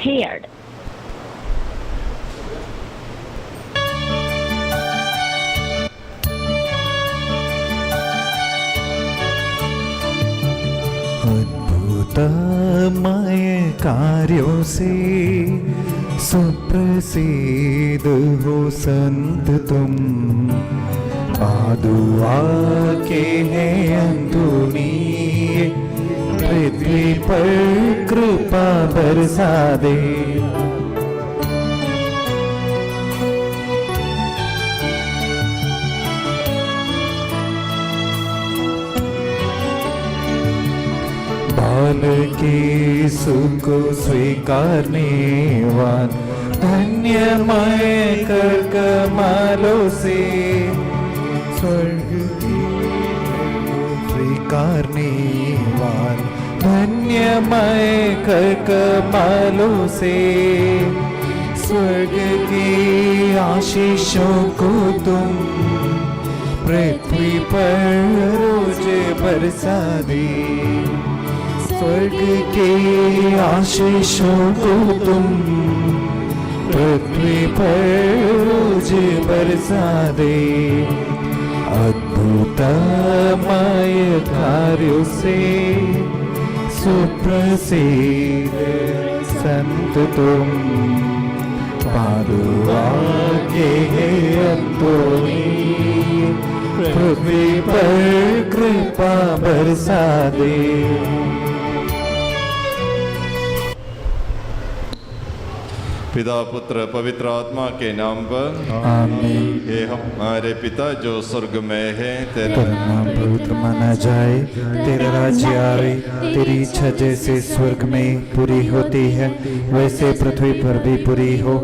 prepared. अद्भुतमय कार्यों से सुप्रसिद्ध हो संत तुम, पादुआ के हैं अंतुनी, पृथ्वी पर कृपा बरसा दे। बाल के सुख को स्वीकारने वाल, धन्यमय कर कमालों से स्वर्ग की स्वीकारने वाल, धन्यमय कर कमालों से स्वर्ग की आशीषों को तुम पृथ्वी पर रोज बरसा दे। स्वर्ग के आशीषों को तुम पृथ्वी पर रोज बरसा दे। अद्भुतमय कार्यों से सुप्रसिद्ध संत तुम, पादुआ के अंतोनी, पृथ्वी पर कृपा बरसा दे। पिता पुत्र पवित्र आत्मा के नाम पर आमीन। हे हमारे पिता जो स्वर्ग में है, तेरा नाम पवित्र माना जाए, तेरा राज्य आए, तेरी इच्छा जैसे स्वर्ग में पूरी होती है वैसे पृथ्वी पर भी पूरी हो।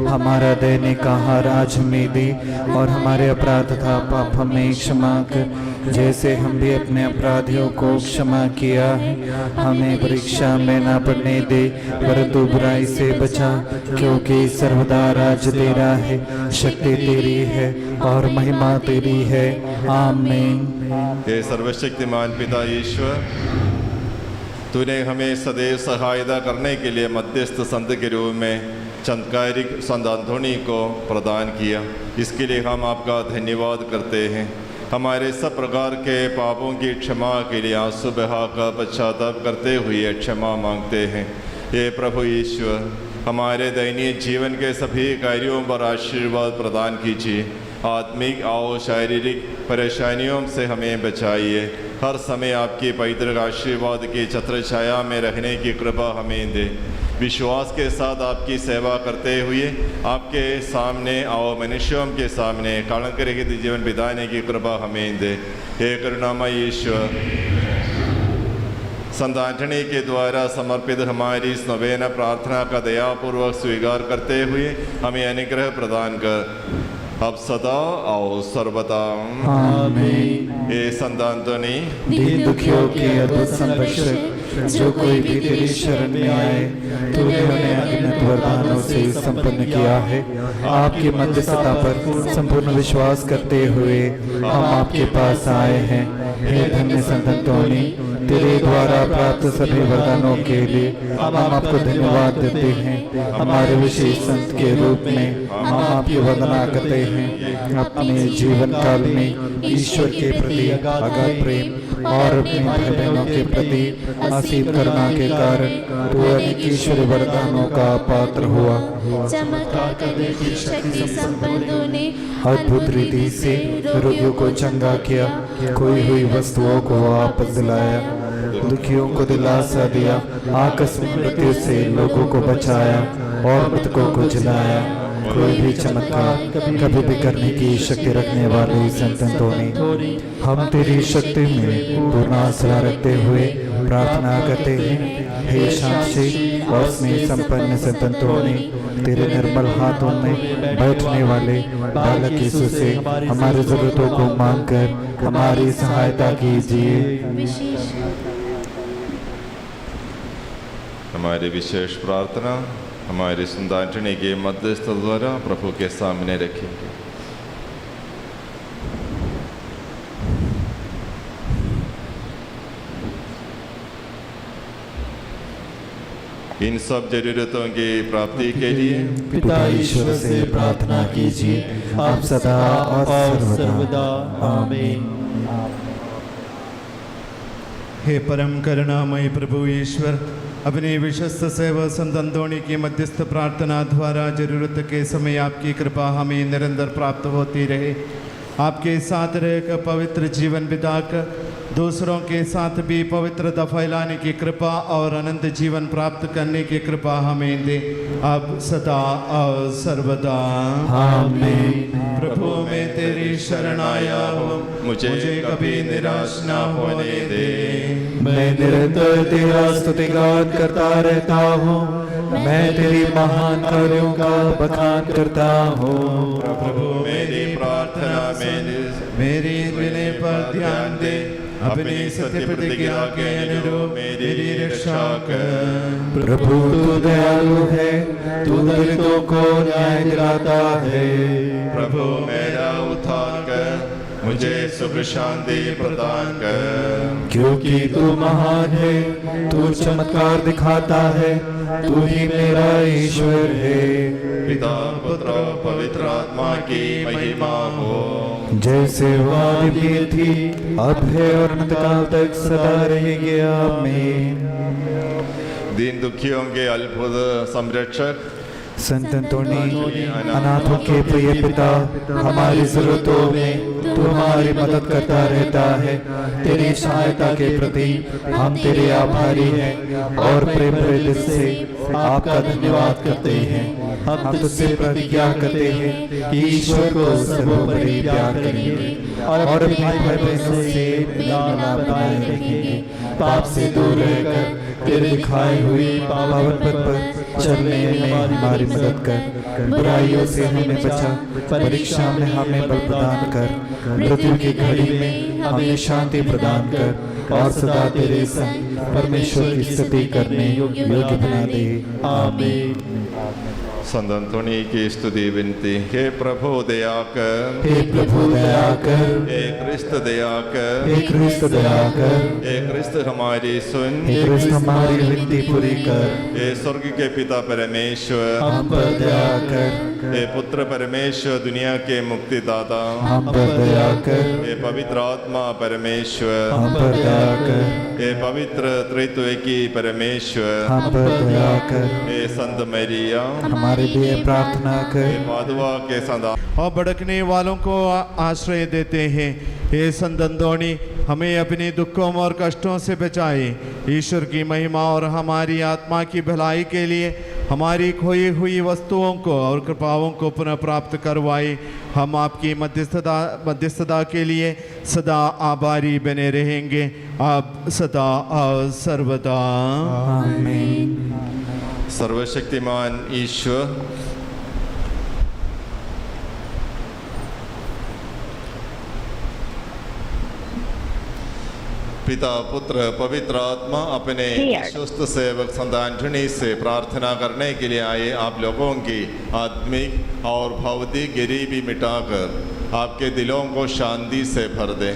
हमारा दैनिक आहार आज हमें दे, और हमारे अपराध तथा पाप हमें क्षमा कर, जैसे हम भी अपने अपराधियों को क्षमा किया है। हमें परीक्षा में न पड़ने दे, परंतु बुराई से बचा, क्योंकि सर्वदा राज तेरा है, शक्ति तेरी है और महिमा तेरी है। आमीन। हे सर्वशक्तिमान पिता ईश्वर, तूने हमें सदैव सहायता करने के लिए मध्यस्थ संत के रूप में चमत्कारिक संत अंतोनी को प्रदान किया। इसके लिए हम आपका धन्यवाद करते हैं। हमारे सब प्रकार के पापों की क्षमा के लिए आंसू बहा का पश्चाताप करते हुए क्षमा मांगते हैं। हे प्रभु ईश्वर, हमारे दैनिक जीवन के सभी कार्यों पर आशीर्वाद प्रदान कीजिए। आत्मिक और शारीरिक परेशानियों से हमें बचाइए। हर समय आपकी पवित्र आशीर्वाद की छत्र छाया में रहने की कृपा हमें दे। विश्वास के साथ आपकी सेवा करते हुए आपके सामने और मनुष्यों के सामने कलंक रहित जीवन बिताने की कृपा हमें दे। हे करुणामय ईश्वर, संत एंटनी के द्वारा समर्पित हमारी इस नवेना प्रार्थना का दयापूर्वक स्वीकार करते हुए हमें अनुग्रह प्रदान कर, अब सदा और सर्वदा आमीन। हे संत एंटनी, दीन दुखियों के अद्भुत संरक्षक, जो कोई भी तेरी शरण में आए तूने उन्हें अनंत वरदानों से संपन्न किया है। आपकी मध्यस्थता पर संपूर्ण विश्वास करते हुए हम आपके पास आए हैं। हे धन्य संत अंतोनी, तेरे द्वारा प्राप्त सभी वरदानों के लिए हम आपको धन्यवाद देते हैं। हमारे विशेष संत के रूप में हम आपकी वंदना करते हैं। अपने जीवन काल में ईश्वर के प्रति अगाध प्रेम और अपने भाई बहनों के प्रति असीम करुणा के कारण तू अनेक ईश्वरीय वरदानों का पात्र हुआ। चमत्कार करने की शक्ति संपन्न ने अद्भुत रीति से रोगियों को चंगा किया, खोई हुई वस्तुओं को वापस दिलाया, दुखियों को दिलासा दिया, आकस्मिक मृत्यु से लोगों को बचाया और मृतकों को जिलाया। कोई भी चमत्कार कभी भी करने की शक्ति रखने वाले संत अंतोनी, हम तेरी शक्ति में पूर्ण आस्था रखते हुए प्रार्थना करते हैं। हे शांति और स्नेह संपन्न संत अंतोनी, तेरे निर्मल हाथों में बैठने वाले बालक यीशु से हमारी जरूरतों को मांगकर हमारी सहायता कीजिए। हमारी विशेष प्रार्थना हमारे संत एंटनी के मध्यस्थ द्वारा प्रभु के सामने रखेंगे। इन सब जरूरतों की प्राप्ति के लिए पिता ईश्वर से प्रार्थना कीजिए, आप सदा और सर्वदा। आमीन। हे परम करुणामय प्रभु ईश्वर, अपने विश्वस्त सेवक संत अंतोनी की मध्यस्थ प्रार्थना द्वारा जरूरत के समय आपकी कृपा हमें निरंतर प्राप्त होती रहे। आपके साथ रहकर पवित्र जीवन बिताकर दूसरों के साथ भी पवित्रता फैलाने की कृपा और अनंत जीवन प्राप्त करने की कृपा हमें दे, अब सदा और सर्वदा। आमीन। प्रभु मैं तेरी शरण आया हूँ, मुझे कभी निराश न होने दे। मैं निरंतर तेरा स्तुतिगान करता रहता हूँ, मैं तेरी महान कार्यों का बखान करता हूँ। प्रभु मेरी प्रार्थना में मेरी विनय पर ध्यान दे, अपनी सत्य प्रतिज्ञा के अनुरूप मेरी रक्षा कर। प्रभु तू दयालु है, तू दलितों को न्याय दिलाता है। प्रभु मेरा उद्धार कर, मुझे सुख शांति प्रदान कर। क्योंकि तू महान है, तू चमत्कार दिखाता है, तू ही मेरा ईश्वर है। पिता पुत्र और पवित्र आत्मा की महिमा हो, जैसे वादी भी थी, अब है और अनंत काल तक सदा रहेगी। आमीन। दीन दुखियों के अद्भुत संरक्षक संत अंतोनी अनाथों के प्रिय पिता, हमारी जरूरतों में तू हमारी मदद करता रहता है। तेरी सहायता के प्रति हम तेरे आभारी हैं और प्रेम हृदय से आपका धन्यवाद करते हैं। हम तुझसे प्रतिज्ञा करते हैं कि ईश्वर को सर्वोपरि प्यार करेंगे और अपनी भाई बहनों से मिलाप बनाए रखेंगे। पाप से दूर रहकर तेरे दिखाई हुई पावन पथ पर चलने में हमारी मदद कर। बुराइयों से हमें बचा, परीक्षा में हमें बल प्रदान कर। मृत्यु की घड़ी में हमें शांति प्रदान कर और सदा तेरे संग परमेश्वर की स्तुति करने योग्य बना दे। आमीन। संत अंतोनी की स्तुति विनती। हे प्रभु दया कर, हे प्रभु दया कर, हे क्रिस्त दया कर, हे क्रिस्त दया कर, हे क्रिस्त हमारी सुन, हे क्रिस्त हमारी विनती पूरी कर। हे स्वर्ग के पिता परमेश्वर, हम पर दया कर, हे पुत्र परमेश्वर दुनिया के मुक्तिदाता, हम पर दया कर, हे पवित्र आत्मा परमेश्वर, हम पर दया कर, हे पवित्र त्रित्व की परमेश्वर, हम पर दया कर। हे संत मरिया, हमारे लिए प्रार्थना हे कर। पादुआ के संत और भड़कने वालों को आश्रय देते हैं। हे संत अंतोनी, हमें अपने दुखों और कष्टों से बचाए। ईश्वर की महिमा और हमारी आत्मा की भलाई के लिए हमारी खोई हुई वस्तुओं को और कृपाओं को पुनः प्राप्त करवाए। हम आपकी मध्यस्थता के लिए सदा आभारी बने रहेंगे, अब सदा और सर्वदा। आमीन। सर्वशक्तिमान ईश्वर, पिता पुत्र पवित्र आत्मा अपने विश्वस्त सेवक संत एंटोनी से प्रार्थना करने के लिए आए आप लोगों की आत्मिक और भौतिक गरीबी मिटाकर आपके दिलों को शांति से भर दे।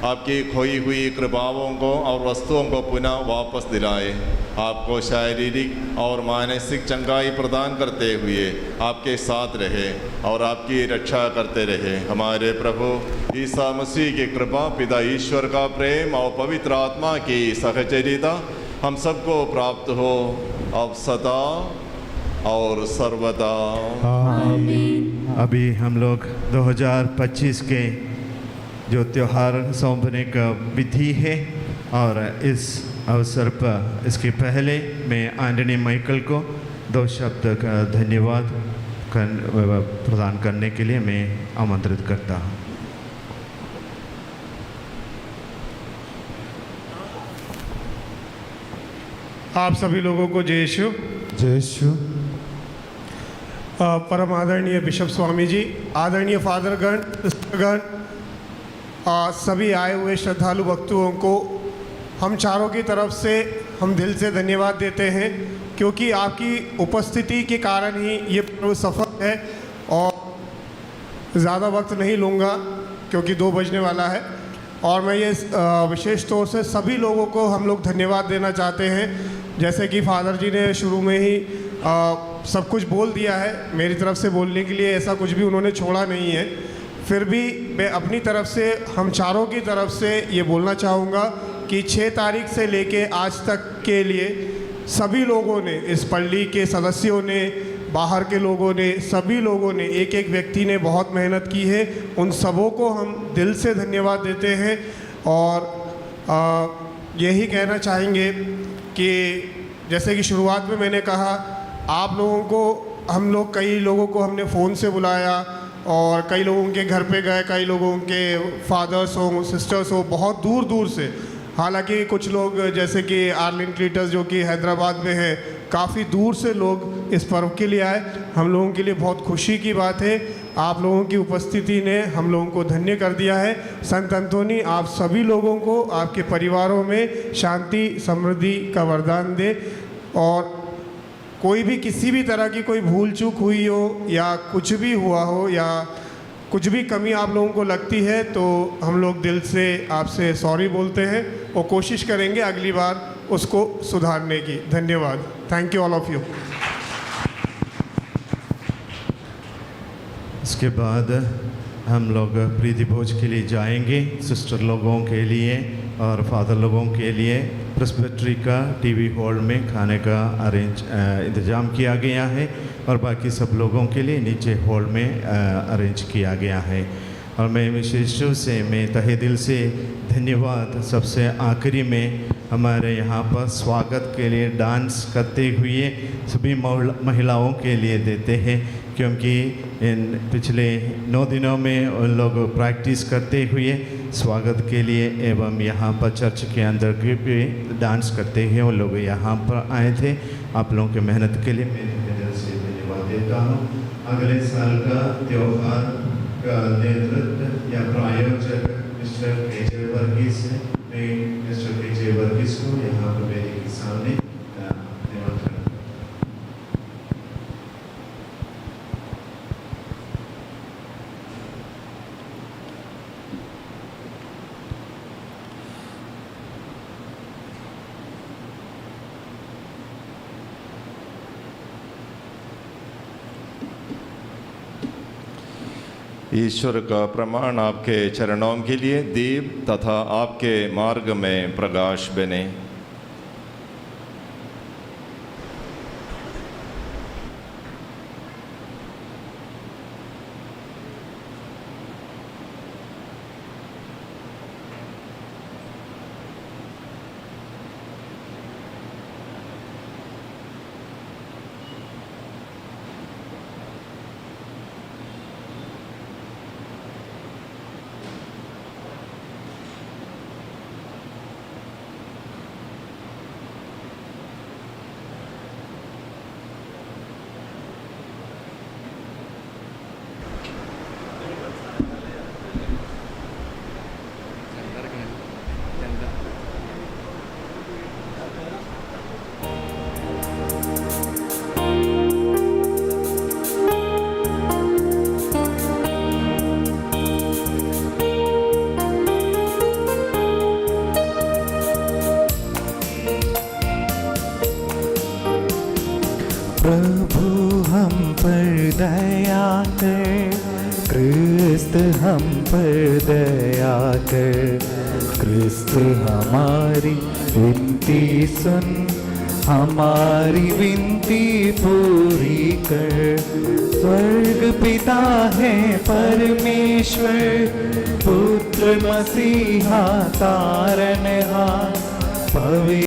आपकी खोई हुई कृपाओं को और वस्तुओं को पुनः वापस दिलाए। आपको शारीरिक और मानसिक चंगाई प्रदान करते हुए आपके साथ रहे और आपकी रक्षा करते रहे। हमारे प्रभु ईसा मसीह की कृपा, पिता ईश्वर का प्रेम और पवित्र आत्मा की सहचर्यता हम सबको प्राप्त हो, अब सदा और सर्वदा। आमीन। अभी हम लोग 2025 के जो त्यौहार सौंपने का विधि है, और इस अवसर पर इसके पहले मैं एंटनी माइकल को 2 शब्द का धन्यवाद प्रदान करने के लिए मैं आमंत्रित करता हूँ। आप सभी लोगों को जय यीशु। जय यीशु। परम आदरणीय बिशप स्वामी जी, आदरणीय फादरगण, सिस्टरगण, सभी आए हुए श्रद्धालु भक्तों को हम चारों की तरफ से हम दिल से धन्यवाद देते हैं, क्योंकि आपकी उपस्थिति के कारण ही ये पर्व सफल है। और ज़्यादा वक्त नहीं लूँगा क्योंकि 2 बजने वाला है। और मैं ये विशेष तौर से सभी लोगों को हम लोग धन्यवाद देना चाहते हैं। जैसे कि फादर जी ने शुरू में ही सब कुछ बोल दिया है, मेरी तरफ से बोलने के लिए ऐसा कुछ भी उन्होंने छोड़ा नहीं है। फिर भी मैं अपनी तरफ से, हम चारों की तरफ से ये बोलना चाहूँगा कि 6 तारीख से लेके आज तक के लिए सभी लोगों ने, इस पल्ली के सदस्यों ने, बाहर के लोगों ने, सभी लोगों ने, एक एक व्यक्ति ने बहुत मेहनत की है। उन सबों को हम दिल से धन्यवाद देते हैं। और यही कहना चाहेंगे कि जैसे कि शुरुआत में मैंने कहा, आप लोगों को, हम लोग कई लोगों को हमने फ़ोन से बुलाया और कई लोगों के घर पे गए, कई लोगों के फादर्स हो, सिस्टर्स हो, बहुत दूर दूर से। हालांकि कुछ लोग जैसे कि आर्लिन क्लीटस जो कि हैदराबाद में है, काफ़ी दूर से लोग इस पर्व के लिए आए। हम लोगों के लिए बहुत खुशी की बात है। आप लोगों की उपस्थिति ने हम लोगों को धन्य कर दिया है। संत अंतोनी आप सभी लोगों को, आपके परिवारों में शांति समृद्धि का वरदान दे। और कोई भी किसी भी तरह की कोई भूल चूक हुई हो या कुछ भी हुआ हो या कुछ भी कमी आप लोगों को लगती है तो हम लोग दिल से आपसे सॉरी बोलते हैं और कोशिश करेंगे अगली बार उसको सुधारने की। धन्यवाद। Thank you all of you. इसके बाद हम लोग प्रीति भोज के लिए जाएंगे, सिस्टर लोगों के लिए और फादर लोगों के लिए। प्रेस्बिटरी का टीवी हॉल में खाने का इंतज़ाम किया गया है और बाकी सब लोगों के लिए नीचे हॉल में अरेंज किया गया है। और मैं विशेष रूप से, मैं तहे दिल से धन्यवाद सबसे आखिरी में हमारे यहाँ पर स्वागत के लिए डांस करते हुए सभी महिलाओं के लिए देते हैं, क्योंकि इन पिछले 9 दिनों में उन लोग प्रैक्टिस करते हुए स्वागत के लिए एवं यहाँ पर चर्च के अंदर भी डांस करते हुए उन लोग यहाँ पर आए थे। आप लोगों की मेहनत के लिए मैं दिल से धन्यवाद देता हूँ। अगले साल का त्यौहार का नेतृत्व या प्रायोजक मिस्टर केजे वर्गीस है। मैं मिस्टर केजे वर्गीस को यहाँ पर मेरे के सामने धन्यवाद करता हूँ। ईश्वर का प्रमाण आपके चरणों के लिए दीप तथा आपके मार्ग में प्रकाश बने। प्रभु हम पर दया कर, क्रिस्त हम पर दया कर। क्रिस्त हमारी विनती सुन, हमारी विनती पूरी कर। स्वर्ग पिता है परमेश्वर, पुत्र मसीहा तारनहार, पवित्र